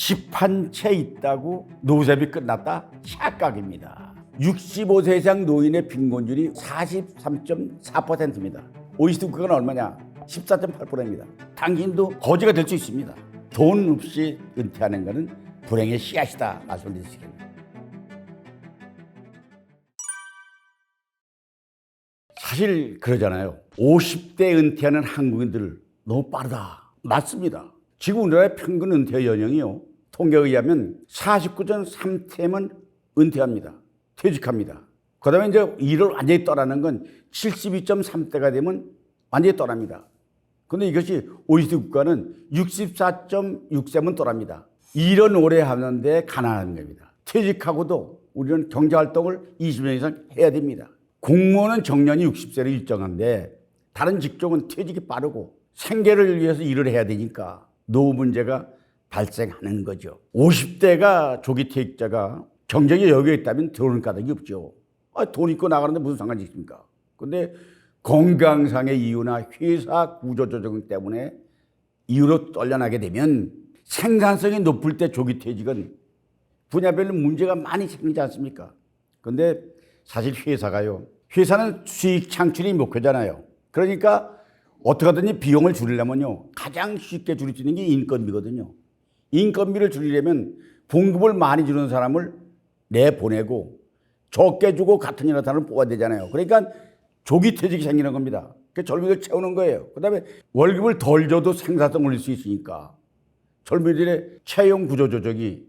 집 한 채 있다고 노쇠비 끝났다? 착각입니다. 65세 이상 노인의 빈곤율이 43.4%입니다. OECD 국가는 얼마냐? 14.8%입니다. 당신도 거지가 될 수 있습니다. 돈 없이 은퇴하는 것은 불행의 씨앗이다 말씀드리겠습니다. 사실 그러잖아요. 50대 은퇴하는 한국인들 너무 빠르다. 맞습니다. 지금 우리나라의 평균 은퇴 연령이요, 통계에 의하면 49.3세면 은퇴합니다. 퇴직합니다. 그 다음에 이제 일을 완전히 떠나는 건 72.3세가 되면 완전히 떠납니다. 근데 이것이 OECD 국가는 64.6세면 떠납니다. 일은 오래 하는데 가난한 겁니다. 퇴직하고도 우리는 경제활동을 20년 이상 해야 됩니다. 공무원은 정년이 60세로 일정한데 다른 직종은 퇴직이 빠르고 생계를 위해서 일을 해야 되니까 노후 문제가 발생하는 거죠. 50대가 조기 퇴직자가 경제에 여유가 있다면 들어오는 까닭이 없죠. 돈 있고 나가는데 무슨 상관이 있습니까? 근데 건강상의 이유나 회사 구조조정 때문에 이유로 떨려나게 되면 생산성이 높을 때 조기 퇴직은 분야별로 문제가 많이 생기지 않습니까? 근데 사실 회사가요, 회사는 수익 창출이 목표잖아요. 그러니까 어떻게 하든지 비용을 줄이려면요, 가장 쉽게 줄일 수 있는 게 인건비거든요. 인건비를 줄이려면 봉급을 많이 주는 사람을 내보내고 적게 주고 같은 일 하는 사람을 뽑아야 되잖아요. 그러니까 조기 퇴직이 생기는 겁니다. 젊은이들 채우는 거예요. 그 다음에 월급을 덜 줘도 생산성 올릴 수 있으니까 젊은이들의 채용 구조 조정이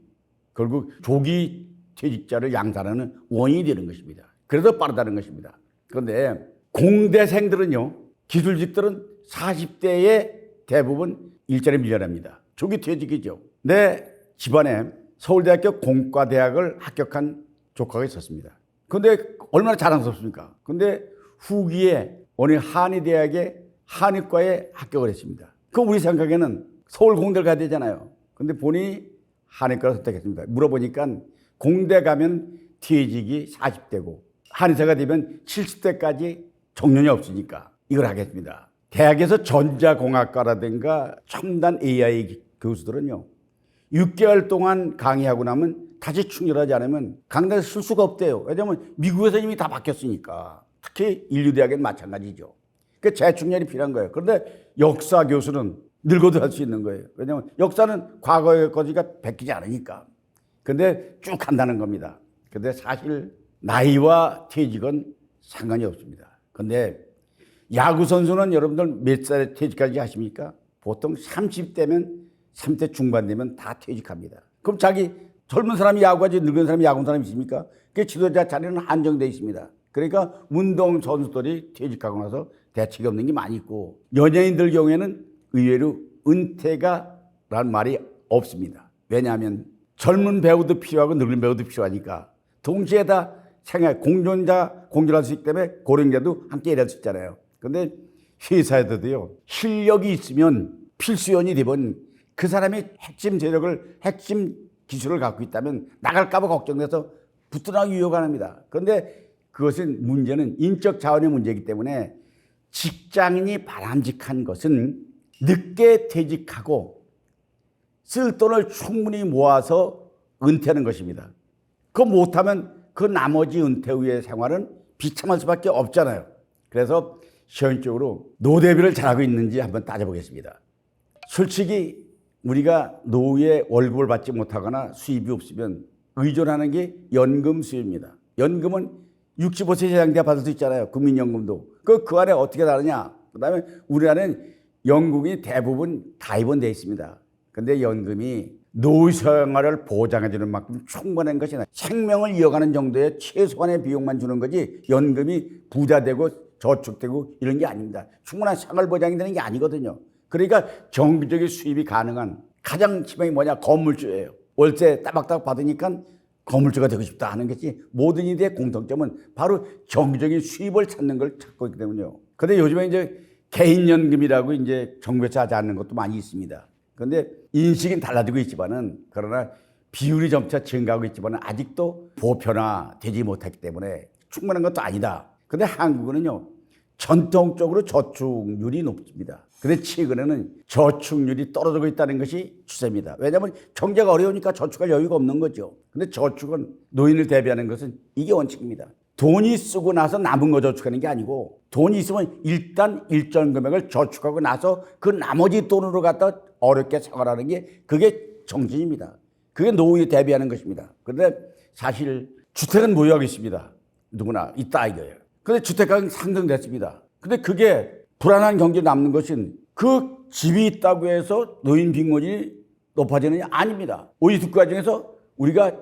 결국 조기 퇴직자를 양산하는 원인이 되는 것입니다. 그래서 빠르다는 것입니다. 그런데 공대생들은요, 기술직들은 40대에 대부분 일자리 밀려납니다. 조기 퇴직이죠. 내 집안에 서울대학교 공과대학을 합격한 조카가 있었습니다. 근데 얼마나 자랑스럽습니까? 근데 후기에 어느 한의대학의 한의과에 합격을 했습니다. 그 우리 생각에는 서울 공대를 가야 되잖아요. 근데 본인이 한의과를 선택했습니다. 물어보니까 공대 가면 퇴직이 40대고 한의사가 되면 70대까지 정년이 없으니까 이걸 하겠습니다. 대학에서 전자공학과라든가 첨단 AI 교수들은요, 6개월 동안 강의하고 나면 다시 충전하지 않으면 강단에 쓸 수가 없대요. 왜냐하면 미국에서 이미 다 바뀌었으니까. 특히 인류대학은 마찬가지죠. 그러니까 재충전이 필요한 거예요. 그런데 역사 교수는 늙어도 할 수 있는 거예요. 왜냐하면 역사는 과거의 거지가 베끼지 않으니까. 근데 쭉 간다는 겁니다. 근데 사실 나이와 퇴직은 상관이 없습니다. 근데 야구 선수는 여러분들 몇 살에 퇴직하지 아십니까? 보통 30대면 30대 중반 되면 다 퇴직합니다. 그럼 자기 젊은 사람이 야구하지 늙은 사람이 야구하는 사람이 있습니까? 그 지도자 자리는 한정되어 있습니다. 그러니까 운동 선수들이 퇴직하고 나서 대책이 없는 게 많이 있고, 연예인들 경우에는 의외로 은퇴가라는 말이 없습니다. 왜냐하면 젊은 배우도 필요하고 늙은 배우도 필요하니까 동시에 다 공존할 수 있기 때문에 고령자도 함께 일할 수 있잖아요. 그런데 회사에서도요, 실력이 있으면 필수연이 되면 그 사람이 핵심 기술을 갖고 있다면 나갈까 봐 걱정돼서 붙들어가기 위협 안 합니다. 그런데 그것은 문제는 인적 자원의 문제이기 때문에 직장인이 바람직한 것은 늦게 퇴직하고 쓸 돈을 충분히 모아서 은퇴하는 것입니다. 그거 못하면 그 나머지 은퇴 후의 생활은 비참할 수밖에 없잖아요. 그래서 시행적으로 노대비를 잘하고 있는지 한번 따져보겠습니다. 솔직히 우리가 노후에 월급을 받지 못하거나 수입이 없으면 의존하는 게 연금 수입입니다. 연금은 65세 이상 돼야 받을 수 있잖아요. 국민연금도. 그 안에 어떻게 다르냐? 그 다음에 우리나라는 연금이 대부분 가입은 되어 있습니다. 근데 연금이 노후 생활을 보장해주는 만큼 충분한 것이 아니라 생명을 이어가는 정도의 최소한의 비용만 주는 거지 연금이 부자 되고 저축되고 이런 게 아닙니다. 충분한 생활 보장이 되는 게 아니거든요. 그러니까 정기적인 수입이 가능한 가장 희망이 뭐냐? 건물주예요. 월세 따박따박 받으니까 건물주가 되고 싶다 하는 것이 모든 이들의 공통점은 바로 정기적인 수입을 찾는 걸 찾고 있기 때문에요. 그런데 요즘에 이제 개인연금이라고 이제 정부에서 하지 않는 것도 많이 있습니다. 그런데 인식은 달라지고 있지만은, 그러나 비율이 점차 증가하고 있지만은 아직도 보편화되지 못했기 때문에 충분한 것도 아니다. 그런데 한국은요, 전통적으로 저축률이 높습니다. 근데 최근에는 저축률이 떨어지고 있다는 것이 추세입니다. 왜냐하면 경제가 어려우니까 저축할 여유가 없는 거죠. 근데 저축은 노인을 대비하는 것은 이게 원칙입니다. 돈이 쓰고 나서 남은 거 저축하는 게 아니고 돈이 있으면 일단 일정 금액을 저축하고 나서 그 나머지 돈으로 갖다 어렵게 생활하는 게 그게 정신입니다. 그게 노인이 대비하는 것입니다. 그런데 사실 주택은 보유하고 있습니다. 누구나 있다 이거예요. 그런데 주택가격이 상승됐습니다. 근데 그게 불안한 경제 남는 것은 그 집이 있다고 해서 노인 빈곤율이 높아지느냐? 아닙니다. OECD 국가 중에서 우리가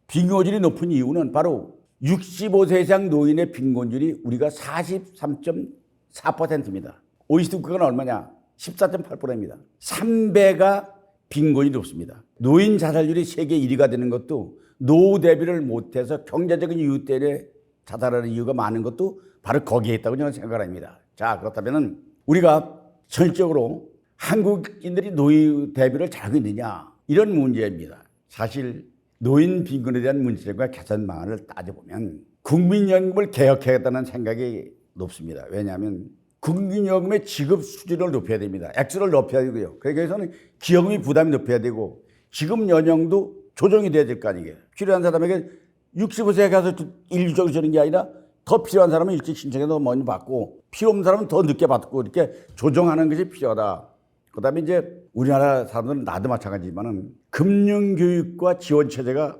빈곤율이 높은 이유는 바로 65세 이상 노인의 빈곤율이 우리가 43.4%입니다. OECD 국가는 얼마냐? 14.8%입니다. 3배가 빈곤이 높습니다. 노인 자살률이 세계 1위가 되는 것도 노후 대비를 못해서 경제적인 이유 때문에 자살하는 이유가 많은 것도 바로 거기에 있다고 저는 생각합니다. 자, 그렇다면 우리가 전적으로 한국인들이 노후 대비를 잘하고 있느냐 이런 문제입니다. 사실 노인 빈곤에 대한 문제점과 개선 방안을 따져보면 국민연금을 개혁해야겠다는 생각이 높습니다. 왜냐하면 국민연금의 지급 수준을 높여야 됩니다. 액수를 높여야 되고요. 그러기 위해서는 기여금이 부담이 높여야 되고 지급 연령도 조정이 돼야 될 거 아니에요. 필요한 사람에게 65세에 가서 일주일 주는 게 아니라 더 필요한 사람은 일찍 신청해서 먼저 받고 필요 없는 사람은 더 늦게 받고 이렇게 조정하는 것이 필요하다. 그다음에 이제 우리나라 사람들은 나도 마찬가지지만은 금융교육과 지원체제가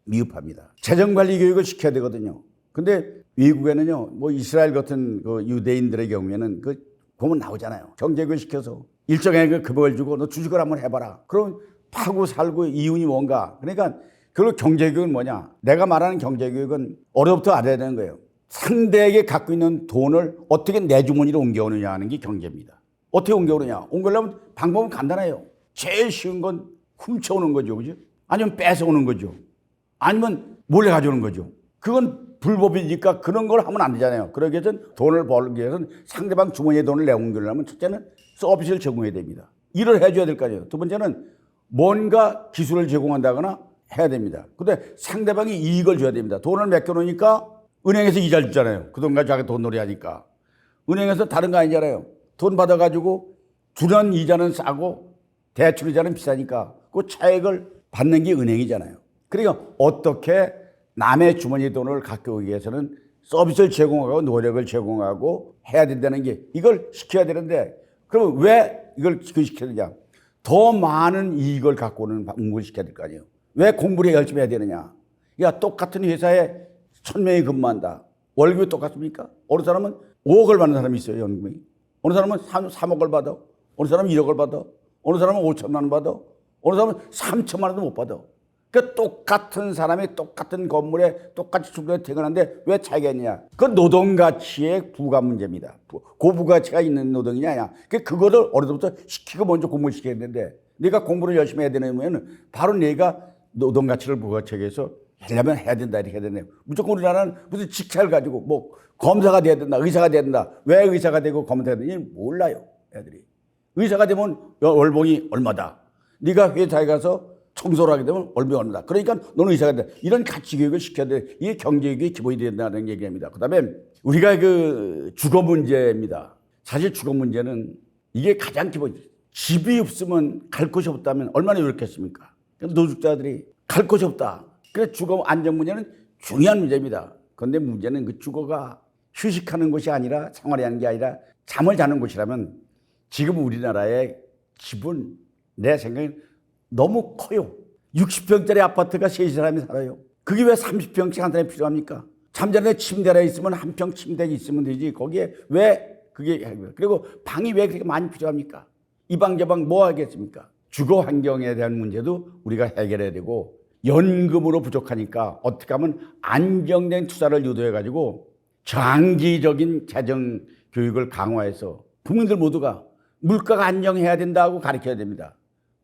미흡합니다. 재정관리 교육을 시켜야 되거든요. 근데 외국에는요, 뭐 이스라엘 같은 그 유대인들의 경우에는 그 보면 나오잖아요. 경제교육 시켜서 일정액의 급여를 주고 너 주식을 한번 해봐라. 그럼 파고 살고 이윤이 뭔가. 그러니까 그리고 경제교육은 뭐냐? 내가 말하는 경제교육은 어려부터 알아야 되는 거예요. 상대에게 갖고 있는 돈을 어떻게 내 주머니로 옮겨오느냐 하는 게 경제입니다. 어떻게 옮겨오느냐? 옮기려면 방법은 간단해요. 제일 쉬운 건 훔쳐오는 거죠. 그죠? 아니면 뺏어오는 거죠. 아니면 몰래 가져오는 거죠. 그건 불법이니까 그런 걸 하면 안 되잖아요. 그러기 위해서는 돈을 벌기 위해서는 상대방 주머니에 돈을 내옮기려면 첫째는 서비스를 제공해야 됩니다. 일을 해줘야 될 거 아니에요. 두 번째는 뭔가 기술을 제공한다거나 해야 됩니다. 근데 상대방이 이익을 줘야 됩니다. 돈을 맡겨놓으니까 은행에서 이자를 주잖아요. 그 돈 가지고 자기 돈놀이 하니까. 은행에서 다른 거 아니잖아요. 돈 받아가지고 주는 이자는 싸고 대출 이자는 비싸니까 그 차익을 받는 게 은행이잖아요. 그러니까 어떻게 남의 주머니 돈을 갖고 오기 위해서는 서비스를 제공하고 노력을 제공하고 해야 된다는 게 이걸 시켜야 되는데 그러면 왜 이걸 시켜야 되냐? 더 많은 이익을 갖고 오는 방법을 시켜야 될 거 아니에요. 왜 공부를 열심히 해야 되느냐? 야, 똑같은 회사에 1000명이 근무한다. 월급이 똑같습니까? 어느 사람은 5억을 받는 사람이 있어요, 연금이. 어느 사람은 3억을 받아. 어느 사람은 1억을 받아. 어느 사람은 5천만 원 받아. 어느 사람은 3천만 원도 못 받아. 그러니까 똑같은 사람이 똑같은 건물에 똑같이 출근해 퇴근하는데 왜 차이가 있냐? 그 노동가치의 부가 문제입니다. 고부가치가 있는 노동이냐? 그거를 어려서부터 시키고 먼저 공부를 시켜야 되는데 네가 공부를 열심히 해야 되는 바로 네가 노동가치를 부가치에서 하려면 해야 된다 이렇게 해야 되네요. 무조건 우리나라는 무슨 직책을 가지고 뭐 검사가 돼야 된다, 의사가 돼야 된다. 왜 의사가 되고 검사가 되는지 몰라요, 애들이. 의사가 되면 월봉이 얼마다. 네가 회사에 가서 청소를 하게 되면 월봉이 얼마다. 그러니까 너는 의사가 된다. 이런 가치 교육을 시켜야 돼. 이게 경제교육의 기본이 된다는 얘기입니다. 그다음에 우리가 그 주거 문제입니다. 사실 주거 문제는 이게 가장 기본이죠. 집이 없으면 갈 곳이 없다면 얼마나 요렇겠습니까? 노숙자들이 갈 곳이 없다. 그래서 주거 안정 문제는 중요한 문제입니다. 그런데 문제는 그 주거가 휴식하는 곳이 아니라 생활이 하는 게 아니라 잠을 자는 곳이라면 지금 우리나라의 집은 내 생각엔 너무 커요. 60평짜리 아파트가 3사람이 살아요. 그게 왜 30평씩 한 사람이 필요합니까? 잠자는데 침대가 있으면 한 평 침대가 있으면 되지. 거기에 왜 그게 그리고 방이 왜 그렇게 많이 필요합니까? 이 방 저 방 뭐 하겠습니까? 주거 환경에 대한 문제도 우리가 해결해야 되고 연금으로 부족하니까 어떻게 하면 안정된 투자를 유도해가지고 장기적인 재정 교육을 강화해서 국민들 모두가 물가가 안정해야 된다고 가르쳐야 됩니다.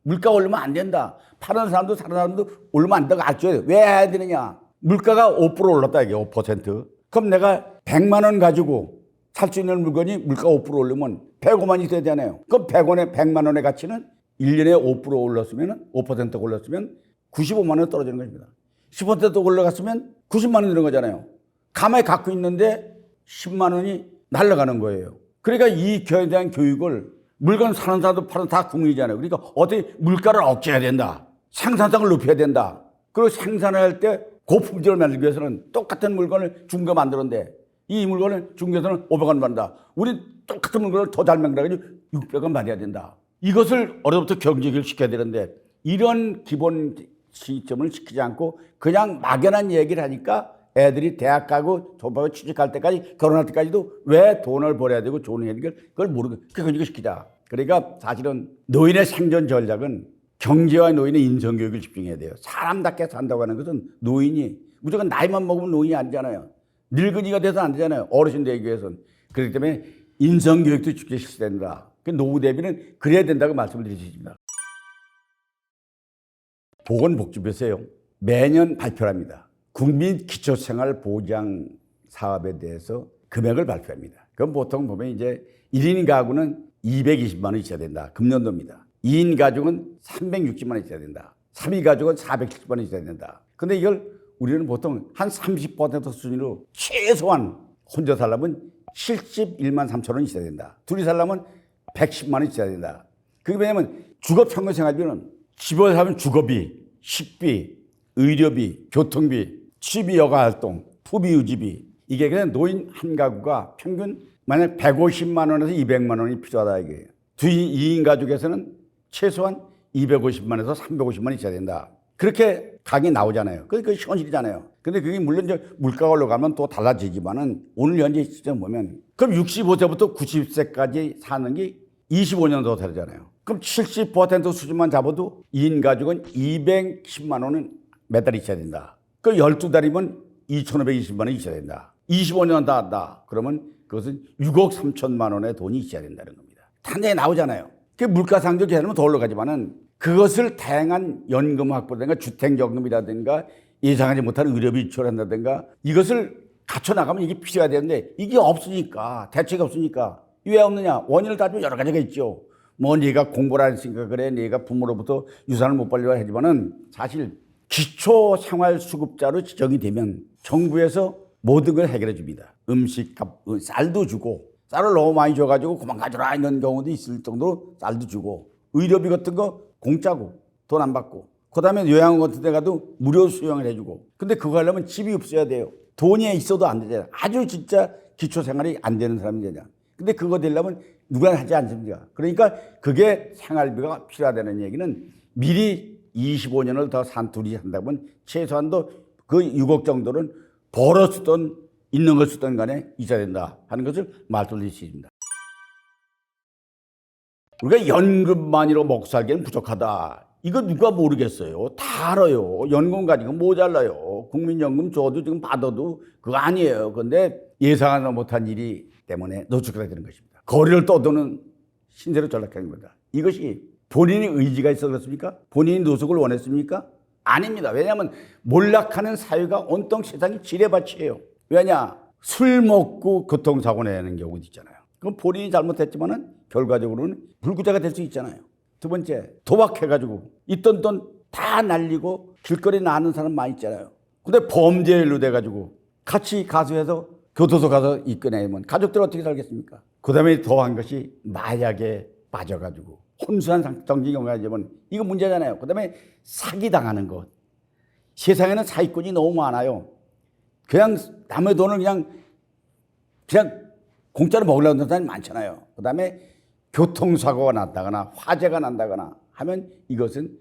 물가 오르면 안 된다. 파는 사람도 사는 사람도 오르면 안 된다고 가르쳐야 돼. 왜 해야 되느냐? 물가가 5% 올랐다 이게 5%. 그럼 내가 100만 원 가지고 살 수 있는 물건이 물가가 5% 오르면 105만 있어야 되잖아요. 그럼 100만 원의 가치는 1년에 5% 올랐으면 5% 올랐으면 95만 원 떨어지는 겁니다. 10% 올라갔으면 90만 원 되는 거잖아요. 가만히 갖고 있는데 10만 원이 날아가는 거예요. 그러니까 이 교육에 대한 교육을 물건 사는 사람도 파는 다 국민이잖아요. 그러니까 어떻게 물가를 억제해야 된다. 생산성을 높여야 된다. 그리고 생산할 때 고품질을 만들기 위해서는 똑같은 물건을 중고 만드는데 이 물건을 중고에서는 500원 받는다. 우리 똑같은 물건을 더 잘 만들어가지고 600원 받아야 된다. 이것을 어려부터 경직을 시켜야 되는데 이런 기본 시점을 시키지 않고 그냥 막연한 얘기를 하니까 애들이 대학 가고 졸업하고 취직할 때까지 결혼할 때까지도 왜 돈을 벌어야 되고 좋은 얘기를 그걸 모르고 그걸 시키자. 그러니까 사실은 노인의 생존 전략은 경제와 노인의 인성교육을 집중해야 돼요. 사람답게 산다고 하는 것은 노인이 무조건 나이만 먹으면 노인이 아니잖아요. 늙은이가 돼서 안 되잖아요. 어르신 되기 위해서는. 그렇기 때문에 인성교육도 집중시켜야 된다. 노후 대비는 그래야 된다고 말씀을 드리십니다. 보건복지부에서요. 매년 발표합니다. 국민기초생활보장 사업에 대해서 금액을 발표합니다. 그럼 보통 보면 이제 1인 가구는 220만 원 있어야 된다. 금년도입니다. 2인 가족은 360만 원 있어야 된다. 3인 가족은 470만 원 있어야 된다. 근데 이걸 우리는 보통 한 30% 수준으로 최소한 혼자 살려면 71만 3천 원 있어야 된다. 둘이 살려면 110만 원 있어야 된다. 그게 왜냐면 주거 평균 생활비는 집에 살면 주거비, 식비, 의료비, 교통비, 취미 여가 활동, 부비 유지비 이게 그냥 노인 한 가구가 평균 만약 150만 원에서 200만 원이 필요하다 이게요. 2인 가족에서는 최소한 250만에서 350만 있어야 된다. 그렇게 각이 나오잖아요. 그게 현실이잖아요. 근데 그게 물론 이제 물가가 올라가면 또 달라지지만은 오늘 현재 시점 보면 그럼 65세부터 90세까지 사는 게 25년 더 되잖아요. 그럼 70% 수준만 잡아도 2인 가족은 210만 원은 매달 있어야 된다. 그 12달이면 2,520만 원 있어야 된다. 25년 다 한다. 그러면 그것은 6억 3천만 원의 돈이 있어야 된다는 겁니다. 단계에 나오잖아요. 그 물가상조 계산하면 더 올라가지만은 그것을 다양한 연금 확보라든가 주택연금이라든가 예상하지 못한 의료비 지출한다든가 이것을 갖춰나가면 이게 필요해야 되는데 이게 없으니까 대책이 없으니까 왜 없느냐 원인을 따지면 여러 가지가 있죠. 뭐 네가 공부를 안 했으니까 그래 네가 부모로부터 유산을 못 받으려 하지만은 사실 기초생활수급자로 지정이 되면 정부에서 모든 걸 해결해 줍니다. 음식값 쌀도 주고 쌀을 너무 많이 줘가지고 그만 가져라 이런 경우도 있을 정도로 쌀도 주고 의료비 같은 거 공짜고 돈 안 받고 그다음에 요양원 같은 데 가도 무료 수용을 해주고 근데 그거 하려면 집이 없어야 돼요. 돈이 있어도 안 되잖아요. 아주 진짜 기초생활이 안 되는 사람이 되냐. 근데 그거 되려면 누가 하지 않습니까? 그러니까 그게 생활비가 필요하다는 얘기는 미리 25년을 더 산둘이 한다면 최소한도 그 6억 정도는 벌어쓰던 있는 걸 쓰던 간에 있어야 된다 하는 것을 말씀드릴 수 있습니다. 우리가 연금만으로 먹고 살기는 부족하다. 이거 누가 모르겠어요. 다 알아요. 연금 가지고 모자라요. 국민연금 줘도 지금 받아도 그거 아니에요. 그런데 예상하지 못한 일이 때문에 노출가 되는 것입니다. 거리를 떠도는 신세로 전락하는 겁니다. 이것이 본인의 의지가 있어 그렇습니까? 본인이 노숙을 원했습니까? 아닙니다. 왜냐하면 몰락하는 사회가 온통 세상이 지뢰밭이에요. 왜냐? 술 먹고 교통사고 내는 경우도 있잖아요. 그럼 본인이 잘못했지만은 결과적으로는 불구자가 될 수 있잖아요. 두 번째, 도박해가지고 있던 돈 다 날리고 길거리에 나는 사람 많이 있잖아요. 근데 범죄일로 돼가지고 같이 가수해서 교도소 가서 입건해면 가족들 어떻게 살겠습니까? 그 다음에 더한 것이 마약에 빠져가지고 혼수한 정신이 오가지면 이거 문제잖아요. 그 다음에 사기당하는 것. 세상에는 사기꾼이 너무 많아요. 그냥 남의 돈을 그냥 공짜로 먹으려고 하는 사람이 많잖아요. 그 다음에 교통사고가 났다거나 화재가 난다거나 하면 이것은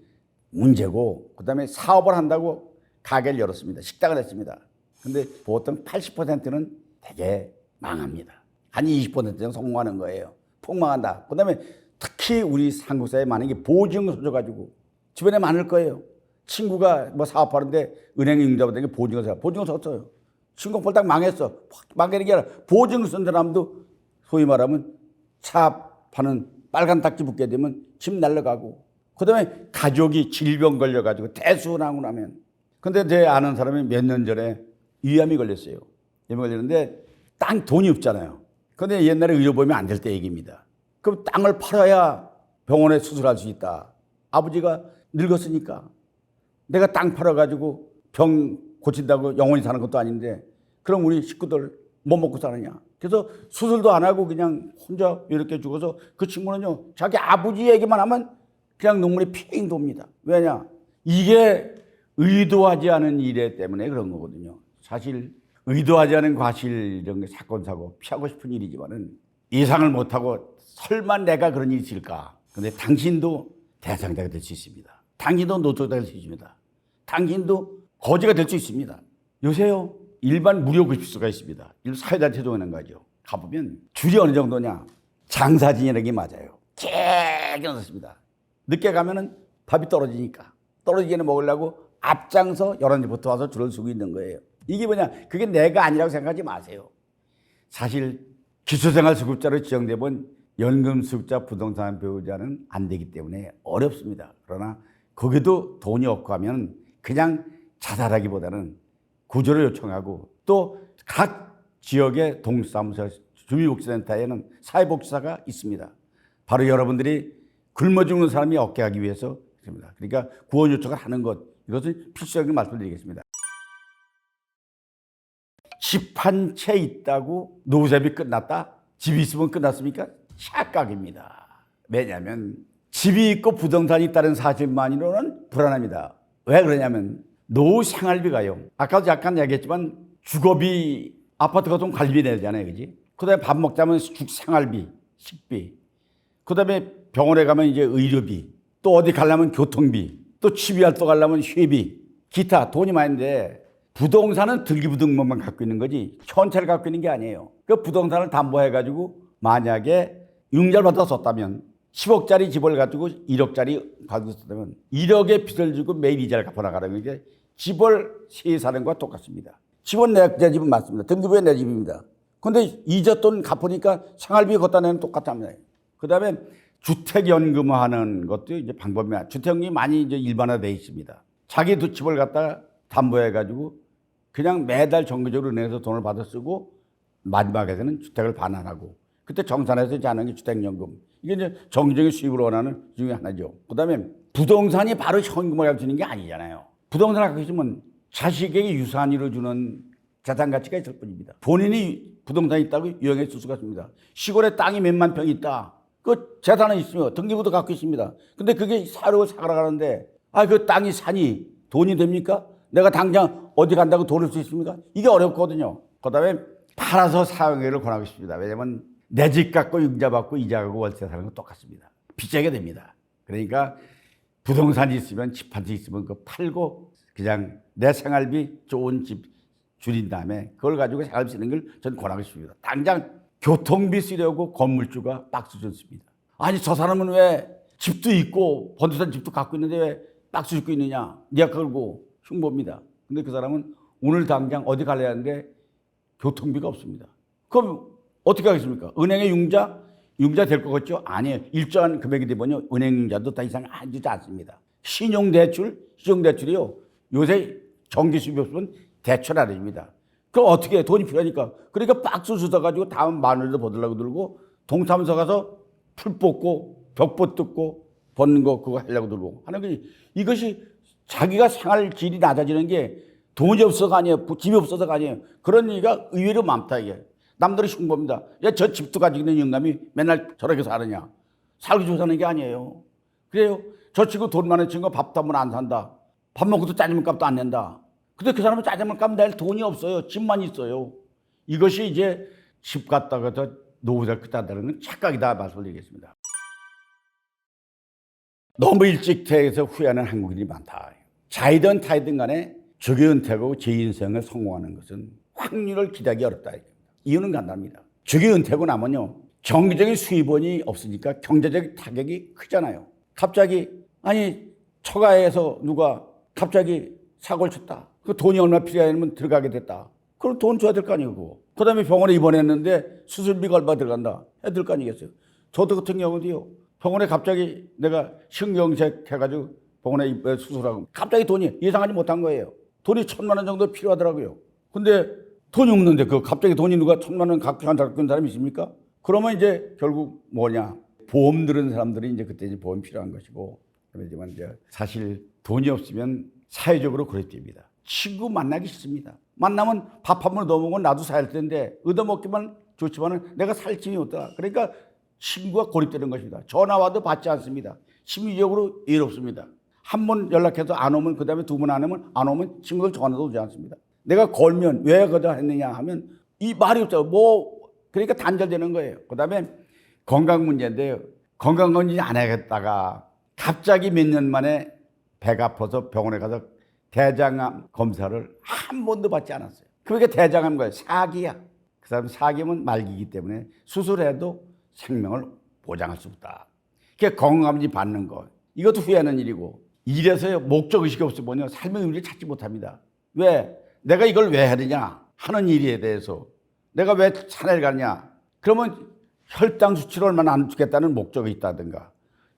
문제고 그 다음에 사업을 한다고 가게를 열었습니다. 식당을 했습니다. 근데 보통 80%는 되게 망합니다. 한 20%는 성공하는 거예요. 폭망한다. 그 다음에 특히 우리 한국 사회에 많은 게 보증서 줘가지고 주변에 많을 거예요. 친구가 뭐 사업하는데 은행에 응답하는 게 보증서 썼어요. 친구 폴딱 망했어. 망하는 게 아니라 보증 쓴 사람도 소위 말하면 차 파는 빨간 딱지 붙게 되면 집 날라가고 그 다음에 가족이 질병 걸려가지고 대수나고 나면 근데 제 아는 사람이 몇 년 전에 위암이 걸렸어요. 위암이 걸렸는데 땅 돈이 없잖아요. 근데 옛날에 의료보험이 안 될 때 얘기입니다. 그럼 땅을 팔아야 병원에 수술할 수 있다. 아버지가 늙었으니까 내가 땅 팔아가지고 병 고친다고 영원히 사는 것도 아닌데 그럼 우리 식구들 뭐 먹고 사느냐. 그래서 수술도 안 하고 그냥 혼자 이렇게 죽어서 그 친구는요, 자기 아버지 얘기만 하면 그냥 눈물이 핑 돕니다. 왜냐? 이게 의도하지 않은 일 때문에 그런 거거든요. 사실 의도하지 않은 과실 이런 게 사건 사고 피하고 싶은 일이지만은 예상을 못하고 설마 내가 그런 일이 있을까? 근데 당신도 대상자가 될 수 있습니다. 당신도 노조자가 될 수 있습니다. 당신도 거지가 될 수 있습니다. 요새요, 일반 무료 급식소가 있습니다. 사회단체 동행하는 거죠. 가보면 줄이 어느 정도냐? 장사진이라는 게 맞아요. 길게 넣습니다. 늦게 가면은 밥이 떨어지니까. 떨어지게는 먹으려고 앞장서 11시부터 와서 줄을 서고 있는 거예요. 이게 뭐냐? 그게 내가 아니라고 생각하지 마세요. 사실 기초생활수급자로 지정되면 연금수급자, 부동산 배우자는 안 되기 때문에 어렵습니다. 그러나 거기도 돈이 없고 하면 그냥 자살하기보다는 구조를 요청하고 또 각 지역의 동사무소, 주민복지센터에는 사회복지사가 있습니다. 바로 여러분들이 굶어 죽는 사람이 없게 하기 위해서 있습니다. 그러니까 구원 요청을 하는 것, 이것은 필수적인 말씀드리겠습니다. 집 한 채 있다고 노후세비 끝났다? 집이 있으면 끝났습니까? 착각입니다. 왜냐하면 집이 있고 부동산이 있다는 사실만으로는 불안합니다. 왜 그러냐면 노후 생활비가요. 아까도 약간 얘기했지만 주거비, 아파트 같은 건 관리비 내잖아요. 그지? 그 다음에 밥 먹자면 생활비, 식비. 그 다음에 병원에 가면 이제 의료비. 또 어디 가려면 교통비. 또 취비활동 가려면 회비. 기타 돈이 많은데 부동산은 등기부등본만 갖고 있는 거지 현찰을 갖고 있는 게 아니에요. 그 부동산을 담보해가지고 만약에 융자를 받아 썼다면 10억짜리 집을 가지고 1억짜리 가지고 썼다면 1억의 빚을 지고 매일 이자를 갚아나가는 게 집을 세 사는 것과 똑같습니다. 집은 내 집은 맞습니다. 등기부에 내 집입니다. 그런데 이자 돈 갚으니까 생활비 걷다 내는 똑같답니다. 그 다음에 주택연금화하는 것도 이제 방법이 주택연금이 많이 이제 일반화되어 있습니다. 자기 집을 갖다 담보해가지고 그냥 매달 정기적으로 은행에서 돈을 받아 쓰고 마지막에는 주택을 반환하고 그때 정산해서 이제 하는 게 주택연금. 이게 이제 정기적인 수입을 원하는 중에 하나죠. 그 다음에 부동산이 바로 현금을 갈 수 있는 게 아니잖아요. 부동산을 갖고 있으면 자식에게 유산으로 주는 자산 가치가 있을 뿐입니다. 본인이 부동산이 있다고 이용해 쓸 수가 있습니다. 시골에 땅이 몇만 평이 있다. 그 재산은 있으며 등기부도 갖고 있습니다. 근데 그게 사로 살아가는데 그 땅이 산이 돈이 됩니까? 내가 당장 어디 간다고 돈을 쓸 수 있습니까? 이게 어렵거든요. 그 다음에 팔아서 사용하기를 권하고 싶습니다. 왜냐하면 내 집 갖고 융자 받고 이자 갖고 월세 사는 건 똑같습니다. 빚지게 됩니다. 그러니까 부동산이 있으면 집 한 채 있으면 그거 팔고 그냥 내 생활비 좋은 집 줄인 다음에 그걸 가지고 생활비 쓰는 걸 전 권하고 싶습니다. 당장 교통비 쓰려고 건물주가 박수 줬습니다. 아니 저 사람은 왜 집도 있고 번두산 집도 갖고 있는데 왜 박수 줍고 있느냐. 네가 걸고 흉보입니다. 근데 그 사람은 오늘 당장 어디 가려야 하는데 교통비가 없습니다. 그럼 어떻게 하겠습니까? 은행에 융자 될 것 같죠? 아니에요. 일정한 금액이 되면요. 은행 융자도 더 이상 안 주지 않습니다. 신용대출이요. 요새 정기 수입이 없으면 대출 안 해줍니다. 그럼 어떻게 해? 돈이 필요하니까. 그러니까 박수 주워가지고 다음 마늘도 보들라고 들고 동사무소 가서 풀 뽑고 벽보 뜯고 벗는 거 그거 하려고 들고 하는 게 이것이 자기가 생활 질이 낮아지는 게 돈이 없어서가 아니에요. 집이 없어서가 아니에요. 그런 얘기가 의외로 많다 이게. 남들이 흉보입니다. 야, 저 집도 가지고 있는 영감이 맨날 저렇게 사느냐. 살기 좋아 사는 게 아니에요. 그래요. 저 친구 돈 많은 친구가 밥도 한 번 안 산다. 밥 먹고도 짜장면 값도 안 낸다. 근데 그 사람은 짜장면 값 낼 돈이 없어요. 집만 있어요. 이것이 이제 집 갔다가 노후를 끝난다는 건 착각이다 말씀을 드리겠습니다. 너무 일찍 퇴해서 후회하는 한국인이 많다. 자이든 타이든 간에 조기 은퇴하고 제2인생을 성공하는 것은 확률을 기대하기 어렵다. 이유는 간단합니다. 조기 은퇴하고 나면요. 정기적인 수입원이 없으니까 경제적 타격이 크잖아요. 갑자기 처가에서 누가 갑자기 사고를 쳤다. 그 돈이 얼마 필요하면 들어가게 됐다. 그럼 돈 줘야 될 거 아니고. 그 다음에 병원에 입원했는데 수술비가 얼마 들어간다. 해야 될 거 아니겠어요. 저도 같은 경우도요. 병원에 갑자기 내가 신경색 해가지고 병원에 수술하고 갑자기 돈이 예상하지 못한 거예요. 돈이 1,000만 원 정도 필요하더라고요. 근데 돈이 없는데 갑자기 돈이 누가 1,000만 원 갖고 간 사람이 있습니까? 그러면 이제 결국 뭐냐. 보험 들은 사람들이 이제 그때 이제 보험 필요한 것이고. 그러지만 이제 사실 돈이 없으면 사회적으로 그랬답니다. 친구 만나기 싫습니다. 만나면 밥 한 번 더 먹으면 나도 살 텐데 얻어먹기만 좋지만은 내가 살 힘이 없다. 그러니까 친구가 고립되는 것입니다. 전화 와도 받지 않습니다. 심리적으로 이롭습니다. 한 번 연락해서 안 오면 그다음에 두 번 안 오면 친구들 전화도 오지 않습니다. 내가 걸면 왜 그러다 했느냐 하면 이 말이 없죠. 그러니까 단절되는 거예요. 그다음에 건강 문제인데요. 건강검진 안 하겠다가 갑자기 몇 년 만에 배가 아파서 병원에 가서 대장암 검사를 한 번도 받지 않았어요. 그러니까 대장암 거예요. 사기야. 그 사람 사기면 말기이기 때문에 수술해도 생명을 보장할 수 없다. 그러니까 건강검진 받는 거 이것도 후회하는 일이고 이래서요 목적의식이 없으면요 삶의 의미를 찾지 못합니다. 왜? 내가 이걸 왜 해야 되냐 하는 일에 대해서 내가 왜 산에 가냐 그러면 혈당 수치를 얼마나 안 주겠다는 목적이 있다든가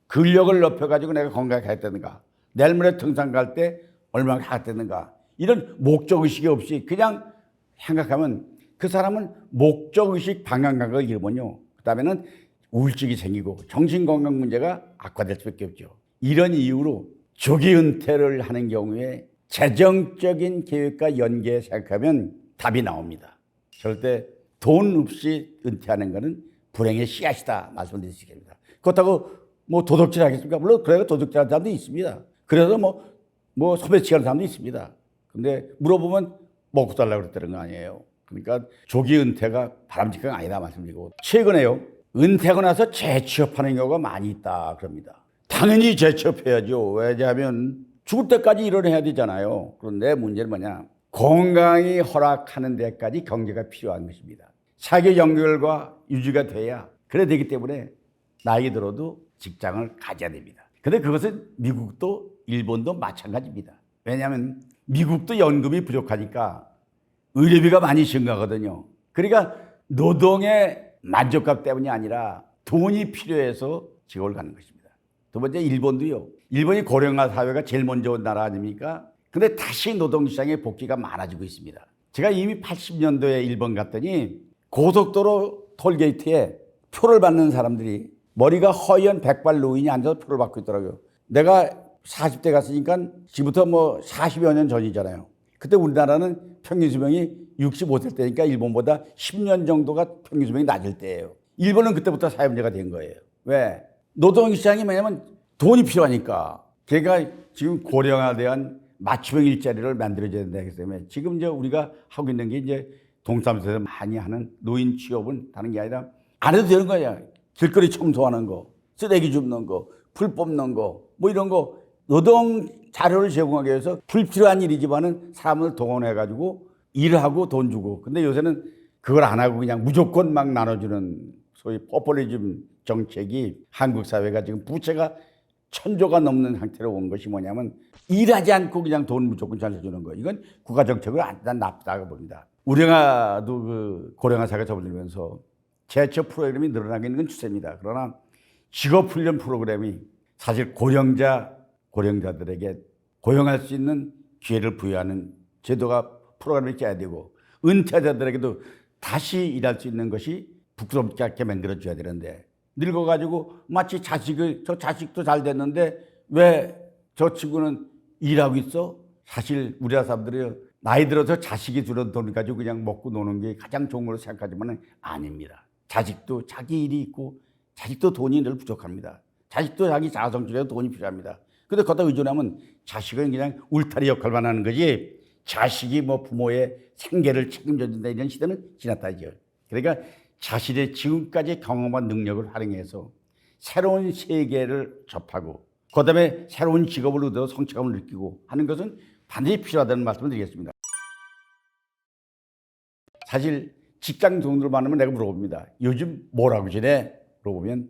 근력을 높여가지고 내가 건강하게 했다든가 내일 모레 등산 갈 때 얼마나 하겠다든가 이런 목적의식이 없이 그냥 생각하면 그 사람은 목적의식 방향감각을 잃으면요 그 다음에는 우울증이 생기고 정신건강 문제가 악화될 수밖에 없죠. 이런 이유로 조기 은퇴를 하는 경우에 재정적인 계획과 연계해 생각하면 답이 나옵니다. 절대 돈 없이 은퇴하는 것은 불행의 씨앗이다 말씀드리겠습니다. 그렇다고 뭐 도둑질 하겠습니까? 물론 그래가 도둑질하는 사람도 있습니다. 그래서 뭐 소매치기하는 사람도 있습니다. 근데 물어보면 먹고 달라고 그랬다는 거 아니에요. 그러니까 조기 은퇴가 바람직한 건 아니다 말씀드리고 최근에요. 은퇴하고 나서 재취업하는 경우가 많이 있다 그럽니다. 당연히 재취업해야죠. 왜냐하면 죽을 때까지 일을 해야 되잖아요. 그런데 문제는 뭐냐. 건강이 허락하는 데까지 경제가 필요한 것입니다. 사교 연결과 유지가 돼야 그래 되기 때문에 나이 들어도 직장을 가져야 됩니다. 그런데 그것은 미국도 일본도 마찬가지입니다. 왜냐하면 미국도 연금이 부족하니까 의료비가 많이 증가하거든요. 그러니까 노동의 만족감 때문이 아니라 돈이 필요해서 직업을 갖는 것입니다. 두 번째 일본도요. 일본이 고령화 사회가 제일 먼저 온 나라 아닙니까? 근데 다시 노동시장에 복귀가 많아지고 있습니다. 제가 이미 80년도에 일본 갔더니 고속도로 톨게이트에 표를 받는 사람들이 머리가 허연 백발 노인이 앉아서 표를 받고 있더라고요. 내가 40대 갔으니까 지금부터 뭐 40여 년 전이잖아요. 그때 우리나라는 평균 수명이 65세 때니까 일본보다 10년 정도가 평균 수명이 낮을 때예요. 일본은 그때부터 사회문제가 된 거예요. 왜? 노동시장이 뭐냐면 돈이 필요하니까. 걔가 지금 고령화대한 맞춤형 일자리를 만들어줘야 된다기 때문에 지금 이제 우리가 하고 있는 게 이제 동사무소에서 많이 하는 노인 취업은 다른 게 아니라 안 해도 되는 거야. 길거리 청소하는 거, 쓰레기 줍는 거, 풀 뽑는 거, 뭐 이런 거 노동 자료를 제공하기 위해서 불필요한 일이지만은 사람을 동원해가지고 일하고 돈 주고. 근데 요새는 그걸 안 하고 그냥 무조건 막 나눠주는 소위 포퓰리즘 정책이 한국 사회가 지금 부채가 1,000조가 넘는 상태로 온 것이 뭐냐면 일하지 않고 그냥 돈 무조건 잘해주는 거. 이건 국가 정책을 난 나쁘다고 봅니다. 우리나라도 그 고령화 사회가 접어들면서 재취업 프로그램이 늘어나고 있는 건 추세입니다. 그러나 직업훈련 프로그램이 사실 고령자들에게 고용할 수 있는 기회를 부여하는 제도가 프로그램을 짜야 되고 은퇴자들에게도 다시 일할 수 있는 것이 부끄럽지 않게 만들어줘야 되는데 늙어가지고 마치 저 자식도 잘 됐는데 왜 저 친구는 일하고 있어? 사실 우리나라 사람들이 나이 들어서 자식이 주는 돈 가지고 그냥 먹고 노는 게 가장 좋은 걸로 생각하지만 아닙니다. 자식도 자기 일이 있고 자식도 돈이 늘 부족합니다. 자식도 자기 자아성찰에 돈이 필요합니다. 근데 거기다 의존하면 자식은 그냥 울타리 역할만 하는 거지 자식이 뭐 부모의 생계를 책임져야 된다 이런 시대는 지났다죠. 그러니까 자신의 지금까지 경험한 능력을 활용해서 새로운 세계를 접하고 그다음에 새로운 직업을 얻어 성취감을 느끼고 하는 것은 반드시 필요하다는 말씀을 드리겠습니다. 사실 직장 동료들 만나면 내가 물어봅니다. 요즘 뭐라고 지내? 물어보면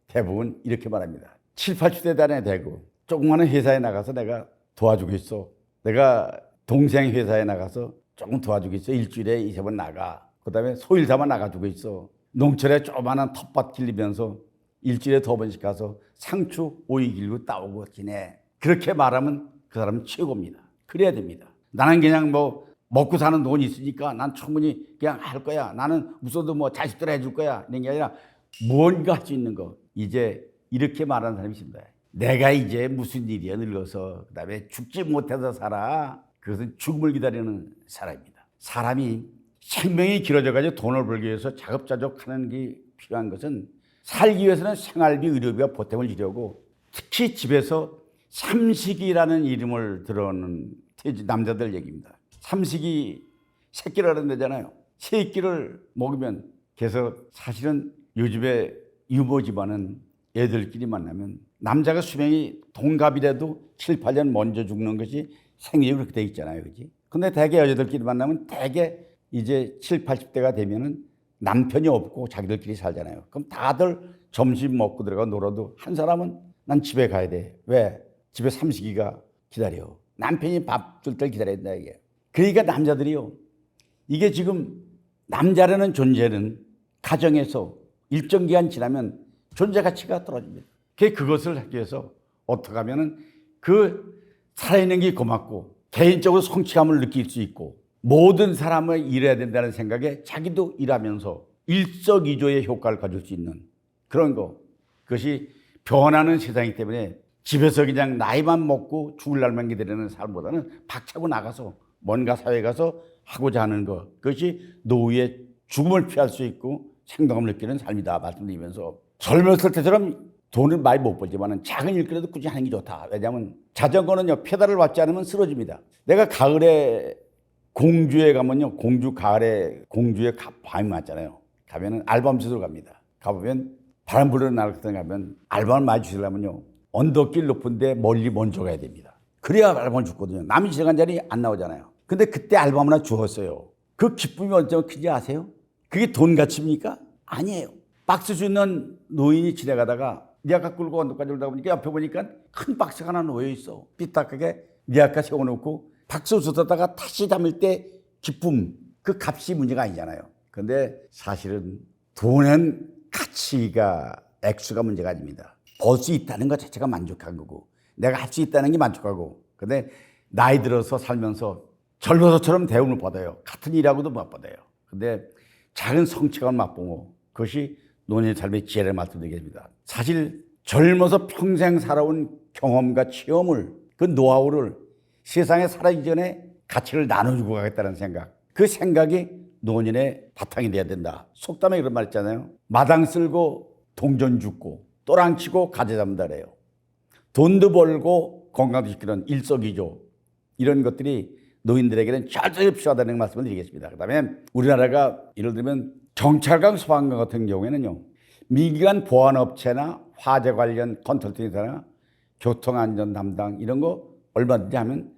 대부분 이렇게 말합니다. 7, 80대 단에 되고 조그마한 회사에 나가서 내가 도와주고 있어. 내가 동생 회사에 나가서 조금 도와주고 있어. 일주일에 2-3번 나가. 그다음에 소일 삼아 나가주고 있어. 농촌에 조그마한 텃밭 길리면서 일주일에 2번씩 가서 상추, 오이 길고 따오고 지내. 그렇게 말하면 그 사람은 최고입니다. 그래야 됩니다. 나는 그냥 뭐 먹고 사는 돈이 있으니까 난 충분히 그냥 할 거야. 나는 무서워도 뭐 자식들 해줄 거야. 이런 게 아니라 무언가 할 수 있는 거. 이제 이렇게 말하는 사람이 있습니다. 내가 이제 무슨 일이야 늙어서 그다음에 죽지 못해서 살아. 그것은 죽음을 기다리는 사람입니다. 사람이 생명이 길어져가지고 돈을 벌기 위해서 자급자족하는 게 필요한 것은 살기 위해서는 생활비, 의료비와 보탬을 주려고 특히 집에서 삼식이라는 이름을 들어오는 남자들 얘기입니다. 삼식이 새끼를 하는데잖아요. 새끼를 먹으면 그래서 사실은 요즘에 유모 집안은 애들끼리 만나면 남자가 수명이 동갑이라도 7, 8년 먼저 죽는 것이 생리적으로 그렇게 돼 있잖아요. 그지? 근데 대개 여자들끼리 만나면 대개 이제 7, 80대가 되면은 남편이 없고 자기들끼리 살잖아요. 그럼 다들 점심 먹고 들어가 놀아도 한 사람은 난 집에 가야 돼. 왜? 집에 삼식이가 기다려. 남편이 밥 줄 때 기다려야 된다 이게. 그러니까 남자들이요. 이게 지금 남자라는 존재는 가정에서 일정 기간 지나면 존재 가치가 떨어집니다. 그것을 하기 위해서 어떻게 하면은 그 살아있는 게 고맙고 개인적으로 성취감을 느낄 수 있고 모든 사람을 일해야 된다는 생각에 자기도 일하면서 일석이조의 효과를 가질 수 있는 그런 거. 그것이 변하는 세상이기 때문에 집에서 그냥 나이만 먹고 죽을 날만 기다리는 삶보다는 박차고 나가서 뭔가 사회에 가서 하고자 하는 것. 그것이 노후의 죽음을 피할 수 있고 생동감을 느끼는 삶이다 말씀드리면서 젊었을 때처럼 돈을 많이 못 벌지만 작은 일거리도 꾸준히 하는 게 좋다. 왜냐하면 자전거는요 페달을 밟지 않으면 쓰러집니다. 내가 가을에 공주에 가면요 공주 가을에 공주에 밤이 맞잖아요. 가면은 알밤시설 갑니다. 가보면 바람 불는 날 같은 데 가면 알밤을 많이 주시려면요 언덕길 높은데 멀리 먼저 가야 됩니다. 그래야 알밤을 줬거든요. 남이 지나간 자리 안 나오잖아요. 근데 그때 알밤 하나 주었어요. 그 기쁨이 얼마나 큰지 아세요? 그게 돈 가치입니까? 아니에요. 박스 주는 노인이 지나가다가 니아까 끌고 언덕까지 올다 보니까 옆에 보니까 큰 박스가 하나 놓여 있어. 삐딱하게 니아까 세워놓고 박스 줬다가 다시 담을 때 기쁨, 그 값이 문제가 아니잖아요. 근데 사실은 돈은 가치가 액수가 문제가 아닙니다. 벌 수 있다는 것 자체가 만족한 거고 내가 할 수 있다는 게 만족하고 근데 나이 들어서 살면서 젊어서처럼 대우를 받아요. 같은 일하고도 못 받아요. 근데 작은 성취감을 맛보고 그것이 노년의 삶의 지혜를 말씀드리겠습니다. 사실 젊어서 평생 살아온 경험과 체험을 그 노하우를 세상에 살아기 전에 가치를 나눠주고 가겠다는 생각 그 생각이 노년의 바탕이 돼야 된다. 속담에 그런 말 있잖아요. 마당 쓸고 동전 줍고 또랑 치고 가재 잡는다래요. 돈도 벌고 건강도 지키는 일석이조 이런 것들이 노인들에게는 절대로 필요하다는 말씀을 드리겠습니다. 그 다음에 우리나라가 예를 들면 경찰관, 소방관 같은 경우에는요. 민간 보안업체나 화재 관련 컨설팅이나 교통안전 담당 이런 거 얼마든지 하면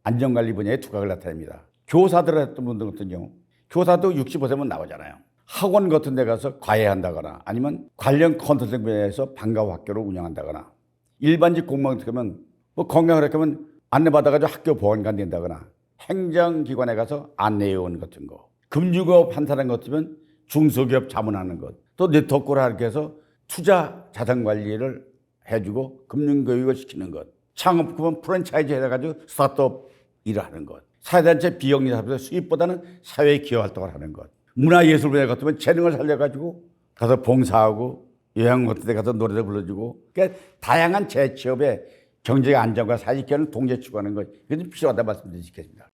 안전관리 분야에 두각을 나타냅니다. 교사들 했던 분들 같은 경우 교사도 65세면 나오잖아요. 학원 같은 데 가서 과외한다거나 아니면 관련 컨설팅 분야에서 방과후 학교를 운영한다거나 일반직 공무원 같은 경우는 뭐 건강을 하면 안내받아가지고 학교 보안관 된다거나 행정기관에 가서 안내요원 같은 거 금융업 판사라는 것 같으면 중소기업 자문하는 것 또 네트워크를 하기 위해서 투자 자산 관리를 해주고 금융교육을 시키는 것 창업하면 프랜차이즈 해가지고 스타트업 일을 하는 것 사회단체 비영리 사업에서 수입보다는 사회에 기여활동을 하는 것 문화예술 분야 같으면 재능을 살려가지고 가서 봉사하고 요양 같은 데 가서 노래도 불러주고 그러니까 다양한 재취업에 경제 안정과 사회기여를 동시에 추구하는 것 이것이 필요하다 말씀드리겠습니다.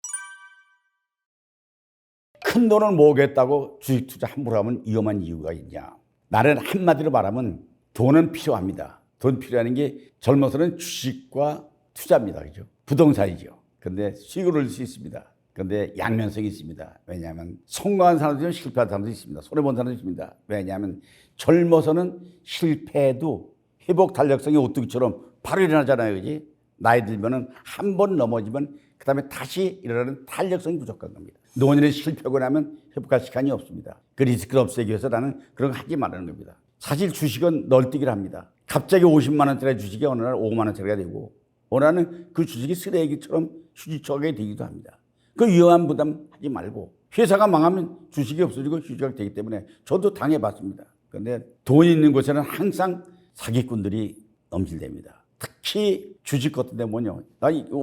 큰 돈을 모으겠다고 주식 투자 함부로 하면 위험한 이유가 있냐. 나는 한마디로 말하면 돈은 필요합니다. 돈 필요한 게 젊어서는 주식과 투자입니다. 그죠? 부동산이죠. 근데 수익을 올릴 수 있습니다. 근데 양면성이 있습니다. 왜냐하면 성공한 사람도 실패한 사람도 있습니다. 손해본 사람도 있습니다. 왜냐하면 젊어서는 실패해도 회복 탄력성이 오뚜기처럼 바로 일어나잖아요. 그지? 나이 들면은 한 번 넘어지면 그 다음에 다시 일어나는 탄력성이 부족한 겁니다. 노년에 실패하고 나면 회복할 시간이 없습니다. 그 리스크를 없애기 위해서 나는 그런 거 하지 말라는 겁니다. 사실 주식은 널뛰기를 합니다. 갑자기 50만 원짜리 주식이 어느 날 5만 원짜리가 되고 어느 날은 그 주식이 쓰레기처럼 휴지처게 되기도 합니다. 그 위험한 부담 하지 말고 회사가 망하면 주식이 없어지고 휴지가 되기 때문에 저도 당해봤습니다. 그런데 돈 있는 곳에는 항상 사기꾼들이 넘실댑니다. 특히 주식 같은 데 뭐냐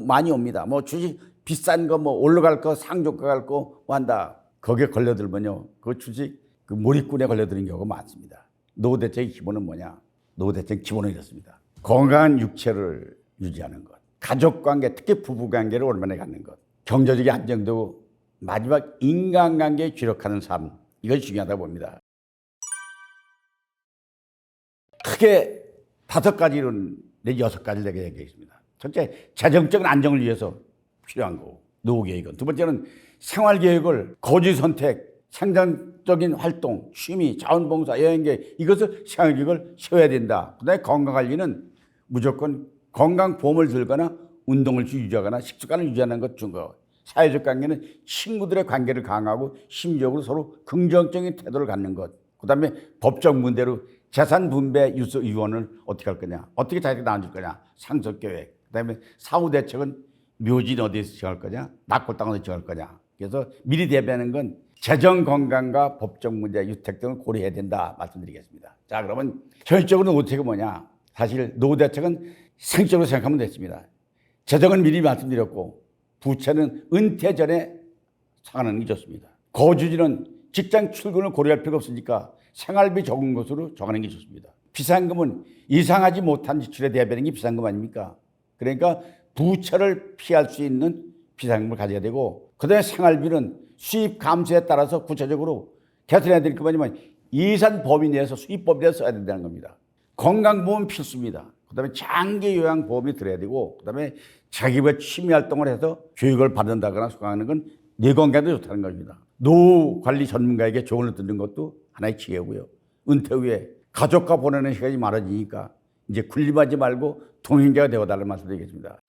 많이 옵니다. 뭐 주식 비싼 거 뭐 올라갈 거 상저가 갈 거 한다. 거기에 걸려들면요 그 주식 그 몰입꾼에 걸려드는 경우가 많습니다. 노후 대책의 기본은 뭐냐? 노후 대책 기본은 이렇습니다. 건강한 육체를 유지하는 것, 가족 관계, 특히 부부 관계를 오랜만에 갖는 것, 경제적인 안정도 마지막 인간관계에 주력하는 삶, 이것이 중요하다고 봅니다. 크게 5가지는 내 6가지를 내가 얘기하겠습니다. 첫째, 재정적인 안정을 위해서 필요한 거고, 노후 계획은. 두 번째는 생활 계획을 거주 선택, 생산적인 활동, 취미, 자원봉사, 여행계 이것을 생활 계획을 세워야 된다. 그다음에 건강관리는 무조건 건강보험을 들거나 운동을 유지하거나 식습관을 유지하는 것 중거. 사회적 관계는 친구들의 관계를 강화하고 심리적으로 서로 긍정적인 태도를 갖는 것. 그다음에 법적 문제로 재산 분배 유언을 어떻게 할 거냐, 어떻게 자기가 나눠줄 거냐, 상속 계획. 그다음에 사후 대책은 묘지는 어디에서 정할 거냐, 낙골 땅은 어디서 정할 거냐. 그래서 미리 대비하는 건 재정 건강과 법적 문제, 유택 등을 고려해야 된다 말씀드리겠습니다. 자, 그러면 현실적으로 노후대책은 뭐냐? 사실 노후대책은 생적으로 생각하면 됐습니다. 재정은 미리 말씀드렸고 부채는 은퇴 전에 상환하는 게 좋습니다. 거주지는 직장 출근을 고려할 필요가 없으니까 생활비 적은 것으로 정하는 게 좋습니다. 비상금은 예상하지 못한 지출에 대비하는 게 비상금 아닙니까? 그러니까 부채를 피할 수 있는 비상금을 가져야 되고, 그다음에 생활비는 수입 감소에 따라서 구체적으로 개선해야 될 것만이면 예산 범위 내에서 수입 범위 내에서 써야 된다는 겁니다. 건강보험 필수입니다. 그다음에 장기 요양 보험이 들어야 되고, 그다음에 자기가 취미 활동을 해서 교육을 받는다거나 수강하는 건 내 건강에도 좋다는 겁니다. 노후 관리 전문가에게 조언을 듣는 것도 하나의 지혜고요. 은퇴 후에 가족과 보내는 시간이 많아지니까 이제 군림하지 말고 동행자가 되어달라는 말씀드리겠습니다.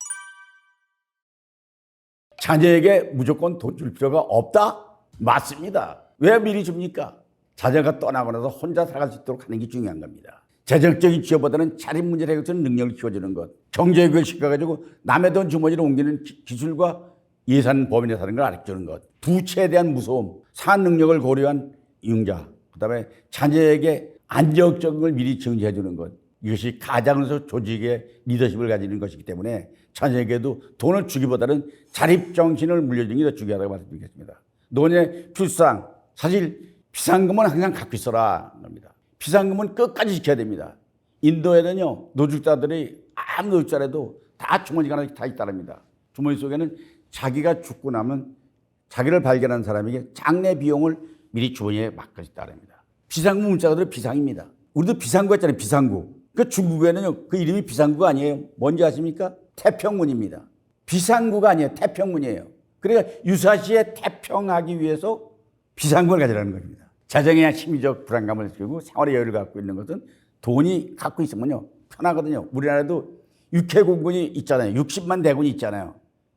자녀에게 무조건 돈 줄 필요가 없다? 맞습니다. 왜 미리 줍니까? 자녀가 떠나고 나서 혼자 살아갈 수 있도록 하는 게 중요한 겁니다. 재정적인 지원보다는 자립 문제를 해결하는 능력을 키워주는 것, 경제교육을 시켜가지고 남의 돈 주머니로 옮기는 기술과 예산 범위 내에 사는 걸 알려주는 것, 부채에 대한 무서움, 산 능력을 고려한 융자, 그다음에 자녀에게 안정적인 걸 미리 증지해 주는 것, 이것이 가장에서 조직의 리더십을 가지는 것이기 때문에 자녀에게도 돈을 주기보다는 자립정신을 물려주는 게 더 중요하다고 말씀드리겠습니다. 노년의 필수상, 사실 비상금은 항상 갖고 있어라 합니다. 비상금은 끝까지 지켜야 됩니다. 인도에는요, 노숙자들이 아무 노숙자라도 다 주머니가 하나씩 다 있다랍니다. 주머니 속에는 자기가 죽고 나면 자기를 발견한 사람에게 장례 비용을 미리 주머니에 맡겨 있다랍니다. 비상구 문자가들 비상입니다. 우리도 비상구 했잖아요. 비상구. 그 중국에는요, 그 이름이 비상구가 아니에요. 뭔지 아십니까? 태평문입니다. 비상구가 아니에요. 태평문이에요. 그러니까 유사시에 태평하기 위해서 비상구를 가지라는 겁니다. 재정의 심리적 불안감을 느끼고 생활의 여유를 갖고 있는 것은 돈이 갖고 있으면요, 편하거든요. 우리나라도 육해공군이 있잖아요. 60만 대군이 있잖아요.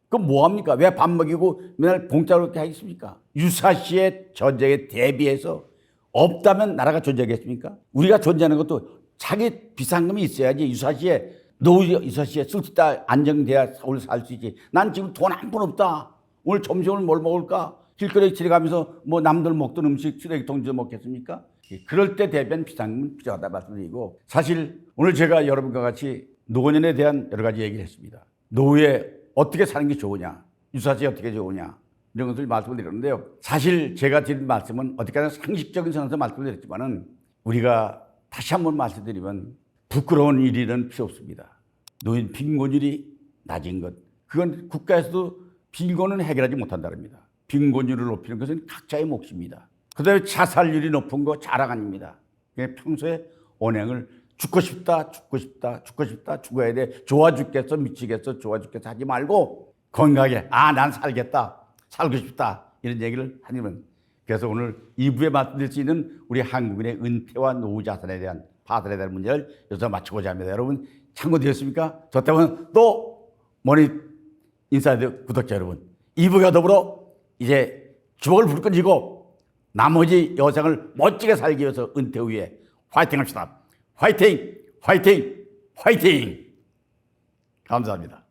그럼 뭐합니까? 왜 밥 먹이고 맨날 공짜로 이렇게 하겠습니까? 유사시의 전쟁에 대비해서 없다면 나라가 존재하겠습니까? 우리가 존재하는 것도 자기 비상금이 있어야지. 유사시에 노후 유사시에 쓸 수 있다, 안정돼야 오늘 살 수 있지. 난 지금 돈 한 푼 없다. 오늘 점심을 뭘 먹을까? 길거리에 지나가면서 뭐 남들 먹던 음식 쓰레기통 주워 먹겠습니까? 그럴 때 대비한 비상금은 필요하다 말씀드리고, 사실 오늘 제가 여러분과 같이 노년에 대한 여러 가지 얘기를 했습니다. 노후에 어떻게 사는 게 좋으냐, 유사시에 어떻게 좋으냐, 이런 것을 말씀을 드렸는데요. 사실 제가 드린 말씀은 어디까지나 상식적인 선에서 말씀을 드렸지만은, 우리가 다시 한번 말씀드리면 부끄러운 일은 필요 없습니다. 노인 빈곤율이 낮은 것, 그건 국가에서도 빈곤은 해결하지 못한다릅니다. 빈곤율을 높이는 것은 각자의 몫입니다. 그다음에 자살률이 높은 거 자랑 아닙니다. 평소에 언행을 죽고 싶다, 죽고 싶다, 죽고 싶다, 죽어야 돼, 좋아 죽겠어, 미치겠어, 좋아 죽겠어 하지 말고 건강하게, 난 살겠다, 살고 싶다, 이런 얘기를 하면, 그래서 오늘 2부에 말씀드릴 수 있는 우리 한국인의 은퇴와 노후 자산에 대한 파산에 대한 문제를 여기서 마치고자 합니다. 여러분 참고되셨습니까? 저 때문에 또 모니 인사이드 구독자 여러분, 2부가 더불어 이제 주먹을 불끈 쥐고 나머지 여생을 멋지게 살기 위해서 은퇴 후에 화이팅 합시다. 화이팅! 화이팅! 화이팅! 감사합니다.